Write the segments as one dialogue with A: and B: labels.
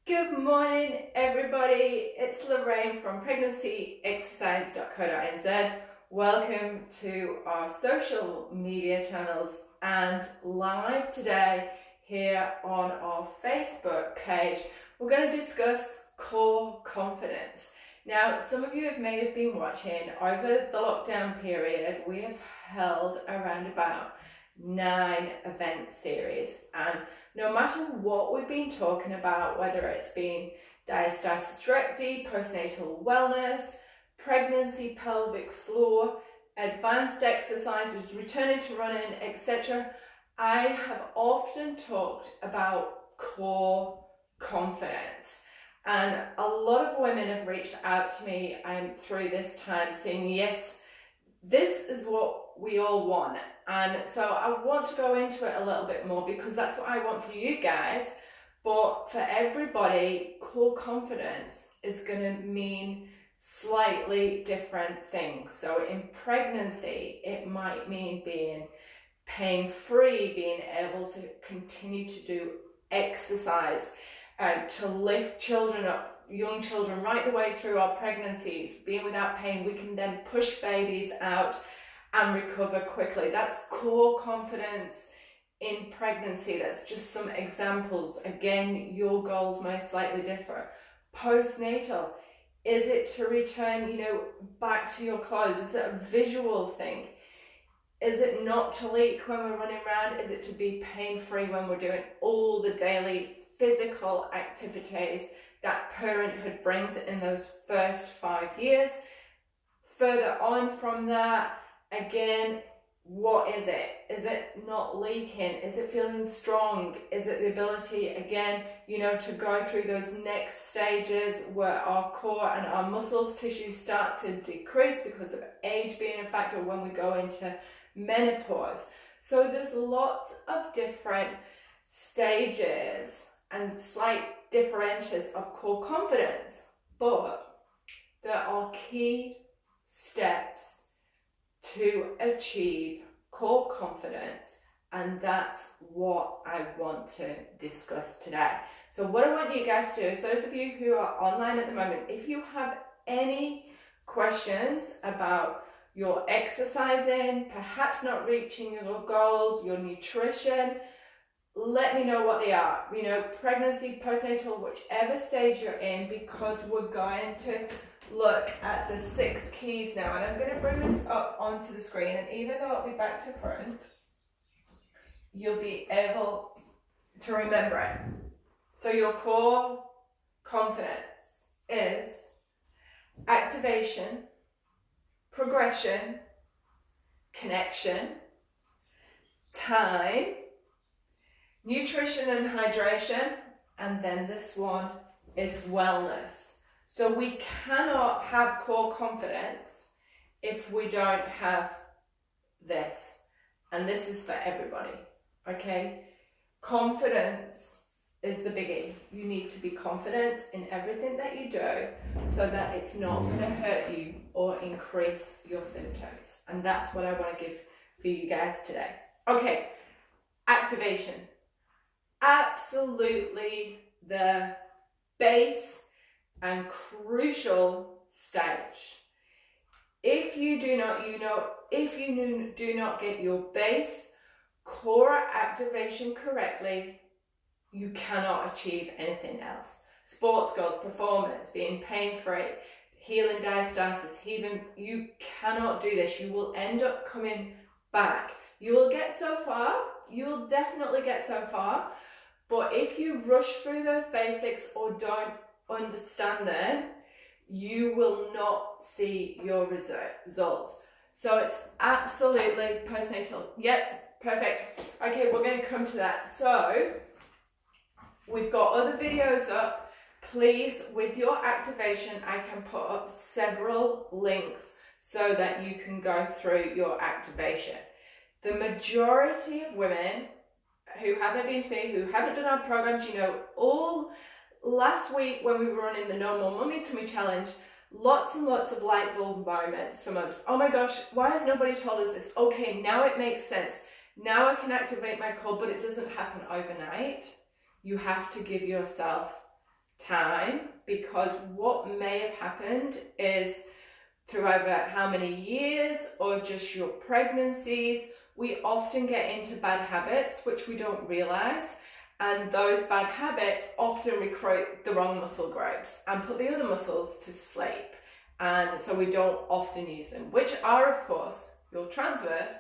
A: Good morning, everybody. It's Lorraine from pregnancyexercise.co.nz. Welcome to our social media channels and live today here on our Facebook page. We're going to discuss core confidence. Now, some of you may have been watching over the lockdown period. We have held around about 9 event series, and no matter what we've been talking about, whether it's been diastasis recti, postnatal wellness, pregnancy pelvic floor, advanced exercises, returning to running, etc., I have often talked about core confidence. And a lot of women have reached out to me through this time saying, yes, this is what we all want. And so I want to go into it a little bit more because that's what I want for you guys. But for everybody, core confidence is going to mean slightly different things. So in pregnancy, it might mean being pain-free, being able to continue to do exercise, to lift children up, young children, right the way through our pregnancies, being without pain. We can then push babies out and recover quickly. That's core confidence in pregnancy. That's just some examples. Again, your goals may slightly differ. Postnatal, is it to return, back to your clothes? Is it a visual thing? Is it not to leak when we're running around? Is it to be pain-free when we're doing all the daily physical activities that parenthood brings in those first 5 years? Further on from that, again, what is it? Is it not leaking? Is it feeling strong? Is it the ability, again, to go through those next stages where our core and our muscles tissue start to decrease because of age being a factor when we go into menopause? So there's lots of different stages and slight differentials of core confidence, but there are key steps to achieve core confidence, and that's what I want to discuss today. So what I want you guys to do is, those of you who are online at the moment, if you have any questions about your exercising, perhaps not reaching your goals, your nutrition, let me know what they are. Pregnancy, postnatal, whichever stage you're in, because we're going to look at the 6 keys now. And I'm going to bring this up onto the screen, and even though I'll be back to front, you'll be able to remember it. So your core confidence is activation, progression, connection, time, nutrition and hydration, and then this one is wellness. So we cannot have core confidence if we don't have this. And this is for everybody, okay? Confidence is the biggie. You need to be confident in everything that you do so that it's not going to hurt you or increase your symptoms. And that's what I want to give for you guys today. Okay, activation. Absolutely the base and crucial stage. If you do not get your base core activation correctly, you cannot achieve anything else. Sports goals, performance, being pain-free, healing diastasis, you cannot do this. You will end up coming back. You will get so far, you will definitely get so far, but if you rush through those basics or don't understand them, you will not see your results. So it's absolutely postnatal. Yes, perfect. Okay, we're going to come to that. So we've got other videos up. Please, with your activation, I can put up several links so that you can go through your activation. The majority of women who haven't been to me, who haven't done our programs, all last week when we were running the No More Mummy Tummy Challenge, lots and lots of light bulb moments for mums. Oh my gosh, why has nobody told us this? Okay, now it makes sense. Now I can activate my core, but it doesn't happen overnight. You have to give yourself time, because what may have happened is through either how many years or just your pregnancies, we often get into bad habits which we don't realize, and those bad habits often recruit the wrong muscle groups and put the other muscles to sleep, and so we don't often use them, which are of course your transverse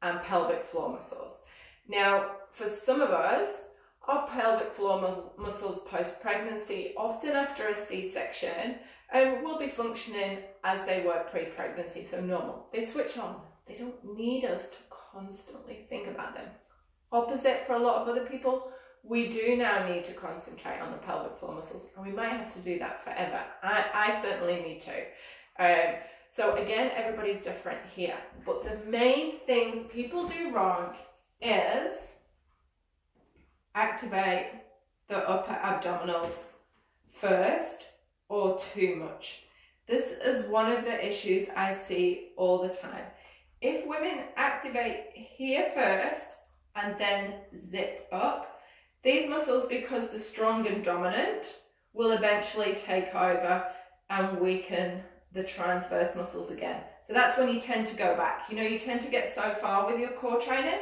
A: and pelvic floor muscles. Now for some of us, our pelvic floor muscles post-pregnancy, often after a C-section, will be functioning as they were pre-pregnancy, so normal. They switch on. They don't need us to constantly think about them. Opposite for a lot of other people, we do now need to concentrate on the pelvic floor muscles, and we might have to do that forever. I certainly need to. So again, everybody's different here, but the main things people do wrong is activate the upper abdominals first or too much. This is one of the issues I see all the time. If women activate here first and then zip up, these muscles, because they're strong and dominant, will eventually take over and weaken the transverse muscles again. So that's when you tend to go back. You know, you tend to get so far with your core training,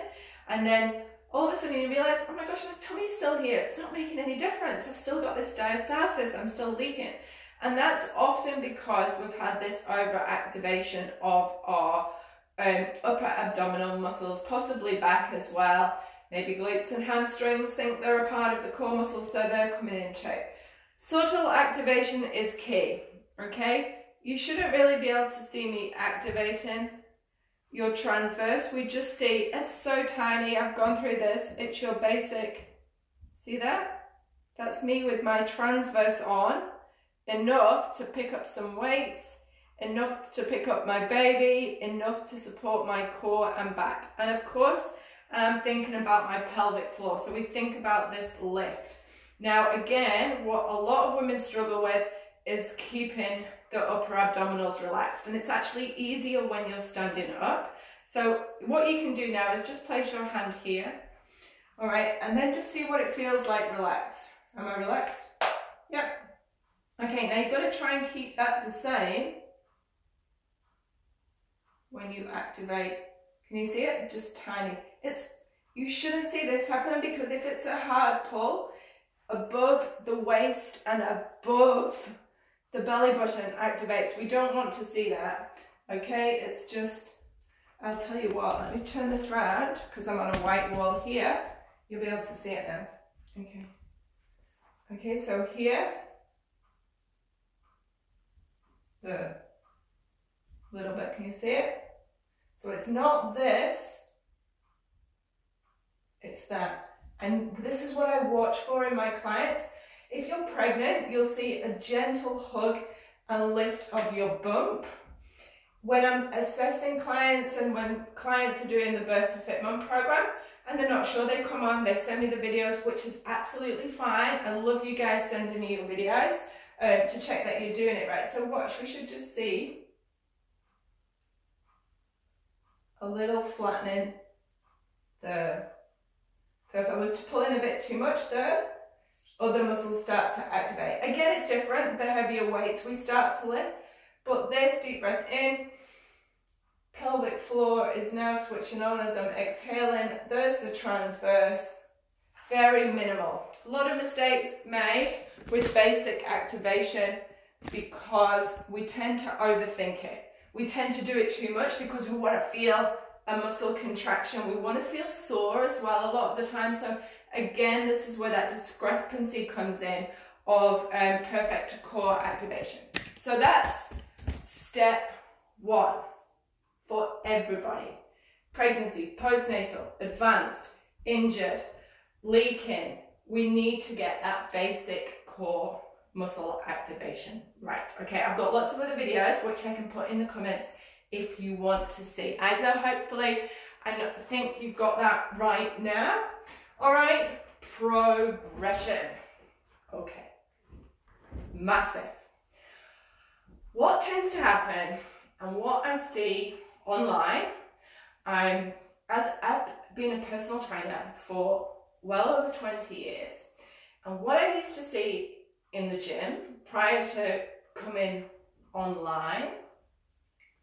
A: and then all of a sudden you realize, oh my gosh, my tummy's still here. It's not making any difference. I've still got this diastasis. I'm still leaking. And that's often because we've had this overactivation of our upper abdominal muscles, possibly back as well. Maybe glutes and hamstrings think they're a part of the core muscles, so they're coming in too. Subtle activation is key, okay? You shouldn't really be able to see me activating your transverse. We just see it's so tiny. I've gone through this. It's your basic. See that? That's me with my transverse on, enough to pick up some weights, enough to pick up my baby, enough to support my core and back. And of course, I'm thinking about my pelvic floor. So we think about this lift. Now again, what a lot of women struggle with is keeping the upper abdominals relaxed, and it's actually easier when you're standing up. So what you can do now is just place your hand here, all right, and then just see what it feels like relaxed. Am I relaxed? Yep. Okay, now you've got to try and keep that the same when you activate. Can you see it? Just tiny. You shouldn't see this happen, because if it's a hard pull above the waist and above the belly button activates, we don't want to see that, okay? It's just, I'll tell you what, let me turn this round, because I'm on a white wall here. You'll be able to see it now, okay? Okay, so here, the little bit, can you see it? So it's not this, it's that. And this is what I watch for in my clients. If you're pregnant, you'll see a gentle hug and lift of your bump. When I'm assessing clients and when clients are doing the Birth to Fit Mum program and they're not sure, they come on, they send me the videos, which is absolutely fine. I love you guys sending me your videos to check that you're doing it right. So watch, we should just see a little flattening there. So if I was to pull in a bit too much there, other muscles start to activate. Again, it's different. The heavier weights we start to lift, but this, deep breath in, pelvic floor is now switching on as I'm exhaling. There's the transverse, very minimal. A lot of mistakes made with basic activation because we tend to overthink it. We tend to do it too much because we want to feel a muscle contraction. We want to feel sore as well a lot of the time. So again, this is where that discrepancy comes in of perfect core activation. So that's step one for everybody. Pregnancy, postnatal, advanced, injured, leaking. We need to get that basic core muscle activation right. Okay, I've got lots of other videos which I can put in the comments if you want to see. Isa, hopefully, I think you've got that right now. All right, progression. Okay, massive. What tends to happen and what I see online, as I've been a personal trainer for well over 20 years, and what I used to see in the gym prior to coming online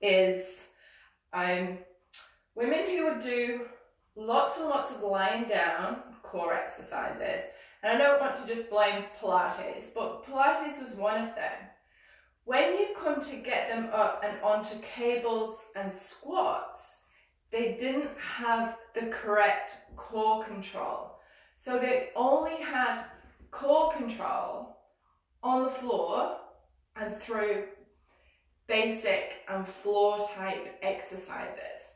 A: is women who would do lots and lots of lying down core exercises. And I don't want to just blame Pilates, but Pilates was one of them. When you come to get them up and onto cables and squats, they didn't have the correct core control. So they only had core control on the floor and through basic and floor type exercises.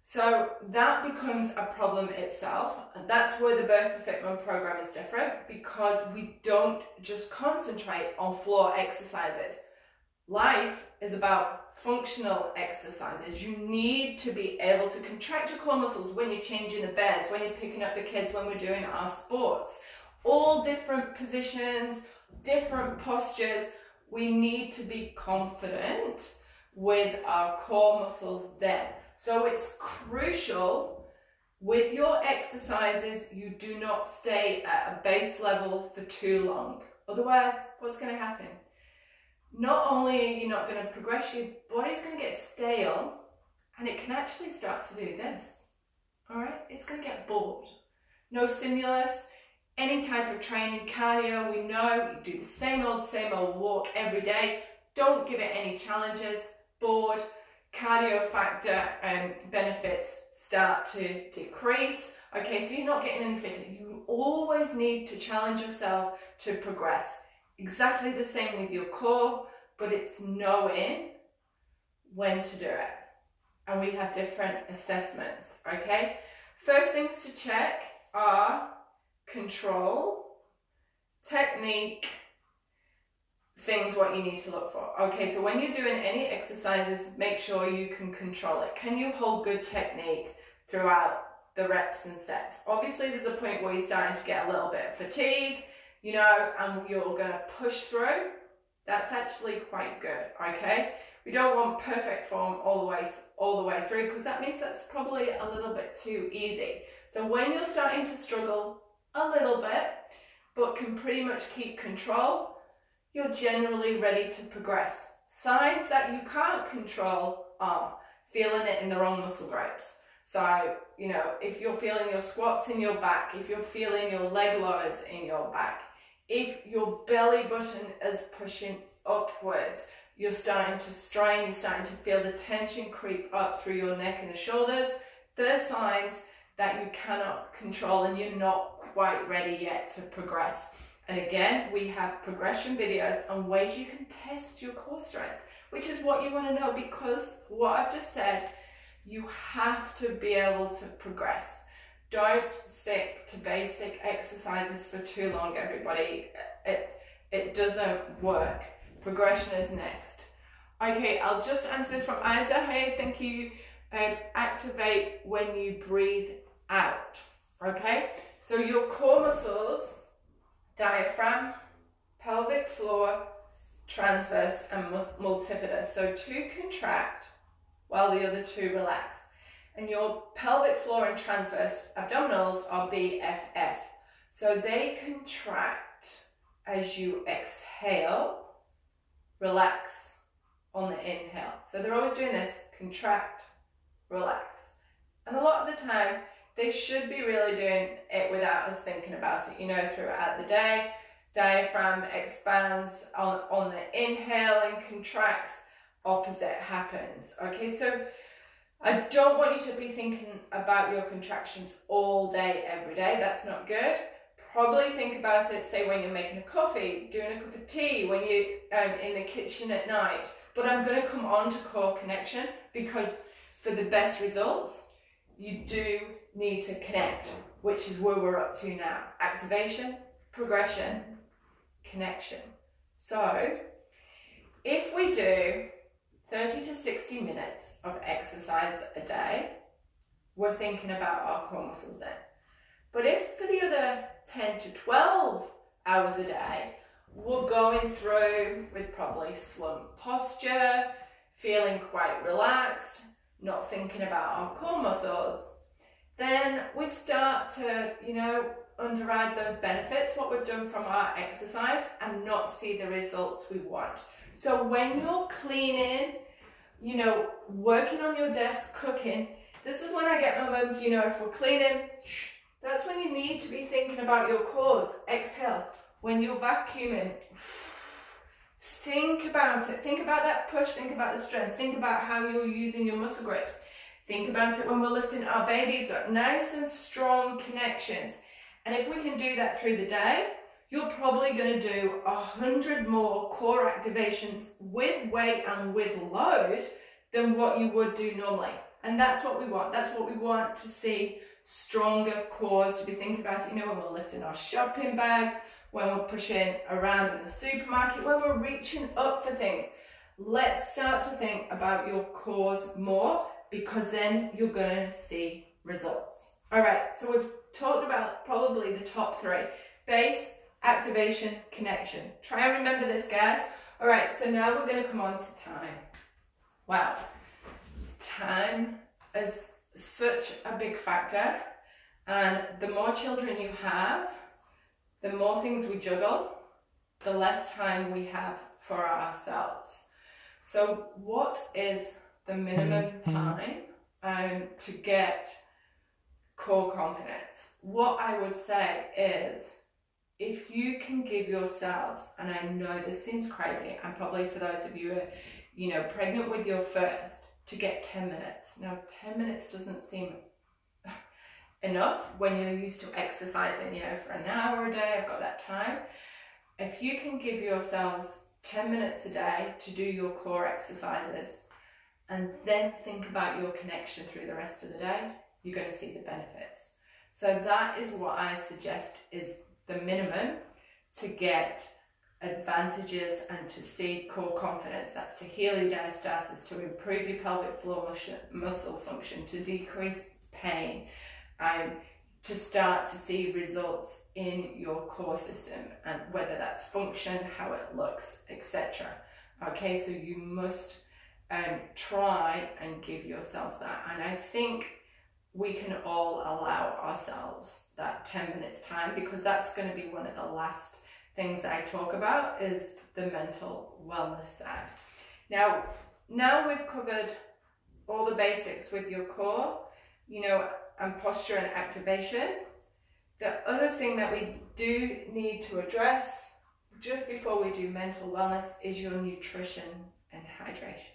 A: So that becomes a problem itself. And that's where the Birth to Fit Mum program is different, because we don't just concentrate on floor exercises. Life is about functional exercises. You need to be able to contract your core muscles when you're changing the beds, when you're picking up the kids, when we're doing our sports. All different positions, different postures. We need to be confident with our core muscles then. So it's crucial with your exercises, you do not stay at a base level for too long. Otherwise, what's going to happen? Not only are you not going to progress, your body's going to get stale, and it can actually start to do this. All right? It's going to get bored. No stimulus, any type of training, cardio, we know you do the same old walk every day. Don't give it any challenges. Bored, cardio factor and benefits start to decrease. Okay, so you're not getting any fitter. You always need to challenge yourself to progress. Exactly the same with your core, but it's knowing when to do it. And we have different assessments, okay? First things to check are control, technique, things what you need to look for. Okay, so when you're doing any exercises, make sure you can control it. Can you hold good technique throughout the reps and sets? Obviously, there's a point where you're starting to get a little bit of fatigue, you know, and you're going to push through. That's actually quite good, okay? We don't want perfect form all the way through, because that means that's probably a little bit too easy. So when you're starting to struggle a little bit, but can pretty much keep control, you're generally ready to progress. Signs that you can't control are feeling it in the wrong muscle groups. So, you know, if you're feeling your squats in your back, if you're feeling your leg lowers in your back, if your belly button is pushing upwards, you're starting to strain, you're starting to feel the tension creep up through your neck and the shoulders, they're signs that you cannot control and you're not quite ready yet to progress. And again, we have progression videos on ways you can test your core strength, which is what you want to know, because what I've just said, you have to be able to progress. Don't stick to basic exercises for too long, everybody. It doesn't work. Progression is next. Okay, I'll just answer this from Isa. Hey, thank you. Activate when you breathe out. Okay, so your core muscles, diaphragm, pelvic floor, transverse and multifidus. So two contract while the other two relax. And your pelvic floor and transverse abdominals are BFFs. So they contract as you exhale, relax on the inhale. So they're always doing this, contract, relax. And a lot of the time, they should be really doing it without us thinking about it. You know, throughout the day, diaphragm expands on the inhale and contracts, opposite happens. Okay, so I don't want you to be thinking about your contractions all day, every day. That's not good. Probably think about it, say, when you're making a coffee, doing a cup of tea, when you're in the kitchen at night. But I'm going to come on to core connection, because for the best results, you do need to connect, which is where we're up to now. Activation, progression, connection. So if we do 30 to 60 minutes of exercise a day, we're thinking about our core muscles then. But if for the other 10 to 12 hours a day, we're going through with probably slump posture, feeling quite relaxed, not thinking about our core muscles, then we start to, you know, underride those benefits, what we've done from our exercise, and not see the results we want. So when you're cleaning, you know, working on your desk, cooking, this is when I get my mums, you know, if we're cleaning, that's when you need to be thinking about your cores. Exhale. When you're vacuuming, think about it. Think about that push. Think about the strength. Think about how you're using your muscle grips. Think about it when we're lifting our babies up. Nice and strong connections. And if we can do that through the day, you're probably going to do 100 more core activations with weight and with load than what you would do normally. And that's what we want. That's what we want to see, stronger cores, to be thinking about it, you know, when we're lifting our shopping bags, when we're pushing around in the supermarket, when we're reaching up for things. Let's start to think about your cores more, because then you're going to see results. All right, so we've talked about probably the top three: base, activation, connection. Try and remember this, guys. All right, so now we're going to come on to time. Wow, time is such a big factor, and the more children you have, the more things we juggle, the less time we have for ourselves. So what is the minimum time to get core confidence? What I would say is, if you can give yourselves, and I know this seems crazy, and probably for those of you who are, you know, pregnant with your first, to get 10 minutes. Now, 10 minutes doesn't seem enough when you're used to exercising, you know, for an hour a day. I've got that time. If you can give yourselves 10 minutes a day to do your core exercises, and then think about your connection through the rest of the day, you're going to see the benefits. So that is what I suggest is the minimum to get advantages and to see core confidence. That's to heal your diastasis, to improve your pelvic floor muscle function, to decrease pain, to start to see results in your core system, and whether that's function, how it looks, etc. Okay, so you must try and give yourselves that. And I think we can all allow ourselves that 10 minutes time, because that's going to be one of the last things I talk about, is the mental wellness side. Now we've covered all the basics with your core, you know, and posture and activation. The other thing that we do need to address just before we do mental wellness is your nutrition and hydration.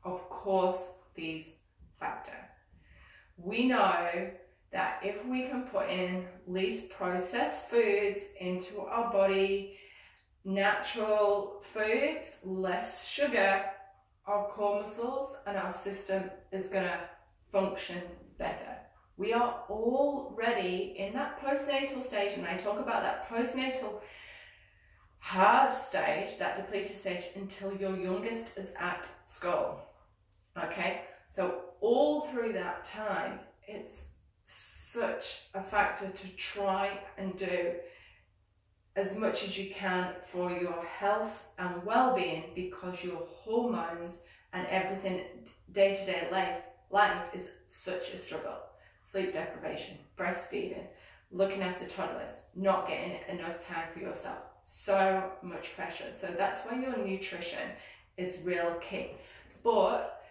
A: Of course, these factor. We know that if we can put in least processed foods into our body, natural foods, less sugar, our core muscles and our system is going to function better. We are already in that postnatal stage, and I talk about that postnatal hard stage, that depleted stage, until your youngest is at school. Okay, so all through that time, it's such a factor to try and do as much as you can for your health and well-being, because your hormones and everything day-to-day life is such a struggle. Sleep deprivation, breastfeeding, looking after toddlers, not getting enough time for yourself. So much pressure. So that's why your nutrition is real key. But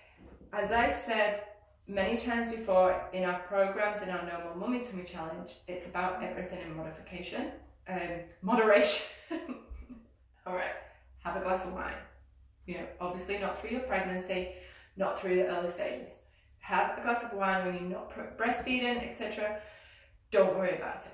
A: as I said many times before in our programs, in our No More Mummy Tummy Challenge, it's about everything in moderation. All right, have a glass of wine. You know, obviously not through your pregnancy, not through the early stages. Have a glass of wine when you're not breastfeeding, etc. Don't worry about it.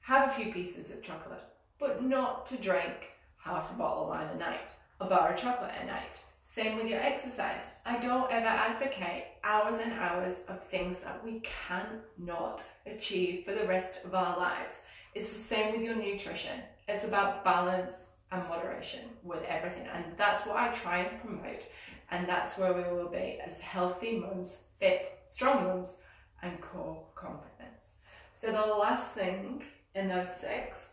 A: Have a few pieces of chocolate, but not to drink half a bottle of wine a night, a bar of chocolate a night. Same with your exercise. I don't ever advocate hours and hours of things that we cannot achieve for the rest of our lives. It's the same with your nutrition. It's about balance and moderation with everything. And that's what I try and promote. And that's where we will be as healthy mums, fit, strong mums, and core confidence. So the last thing in those 6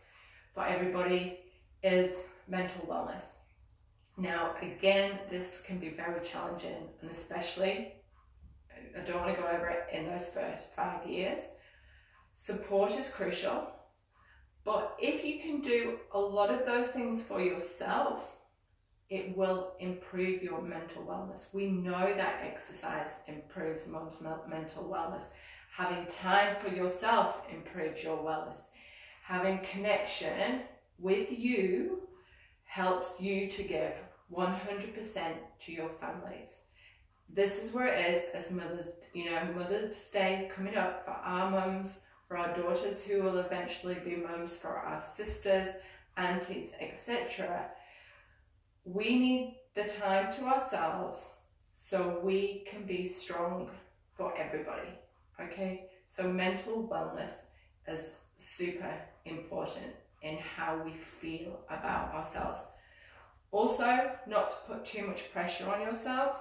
A: for everybody is mental wellness. Now, again, this can be very challenging, and especially, I don't want to go over it in those first 5 years. Support is crucial, But if you can do a lot of those things for yourself, it will improve your mental wellness. We know that exercise improves mom's mental wellness. Having time for yourself improves your wellness. Having connection with you helps you to give 100% to your families. This is where it is as mothers, Mother's Day coming up for our mums, for our daughters who will eventually be mums, for our sisters, aunties, etc. We need the time to ourselves so we can be strong for everybody, okay? So mental wellness is super important in how we feel about ourselves. Also, not to put too much pressure on yourselves.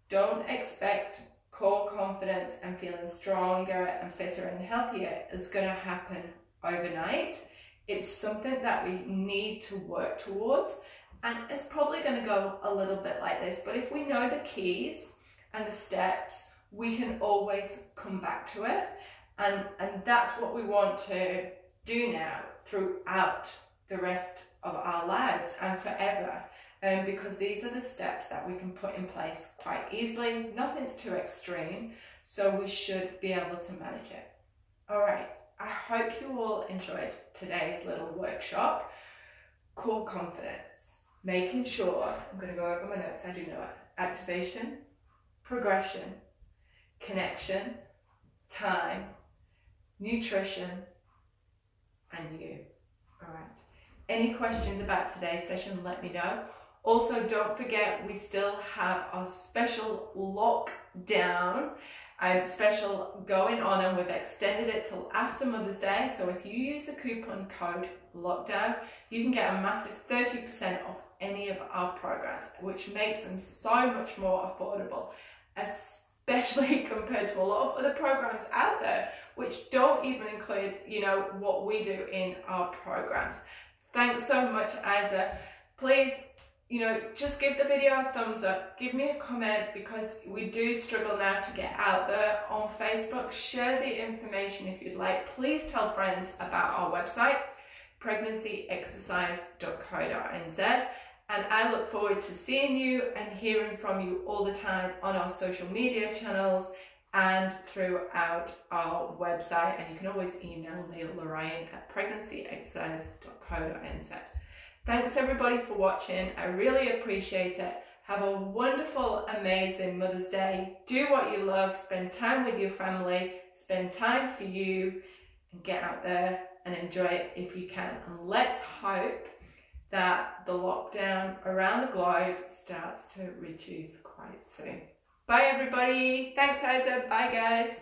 A: Don't expect core confidence and feeling stronger and fitter and healthier is going to happen overnight. It's something that we need to work towards, and it's probably going to go a little bit like this, but if we know the keys and the steps, we can always come back to it, and that's what we want to do now throughout the rest of our lives and forever, because these are the steps that we can put in place quite easily. Nothing's too extreme, so we should be able to manage it. All right, I hope you all enjoyed today's little workshop. Core confidence, making sure, I'm going to go over my notes, I do know it, activation, progression, connection, time, nutrition, and you. All right. Any questions about today's session, let me know. Also, don't forget, we still have our special lockdown special going on, and we've extended it till after Mother's Day. So if you use the coupon code LOCKDOWN, you can get a massive 30% off any of our programs, which makes them so much more affordable, especially compared to a lot of other programs out there, which don't even include, what we do in our programs. Thanks so much, Isa. Please, just give the video a thumbs up. Give me a comment, because we do struggle now to get out there on Facebook. Share the information if you'd like. Please tell friends about our website, pregnancyexercise.co.nz. And I look forward to seeing you and hearing from you all the time on our social media channels and throughout our website. And you can always email me, Lorraine, at pregnancyexercise.co.nz. Thanks everybody for watching. I really appreciate it. Have a wonderful, amazing Mother's Day. Do what you love. Spend time with your family. Spend time for you, and get out there and enjoy it if you can. And let's hope that the lockdown around the globe starts to reduce quite soon. Bye everybody. Thanks, Isa. Bye guys.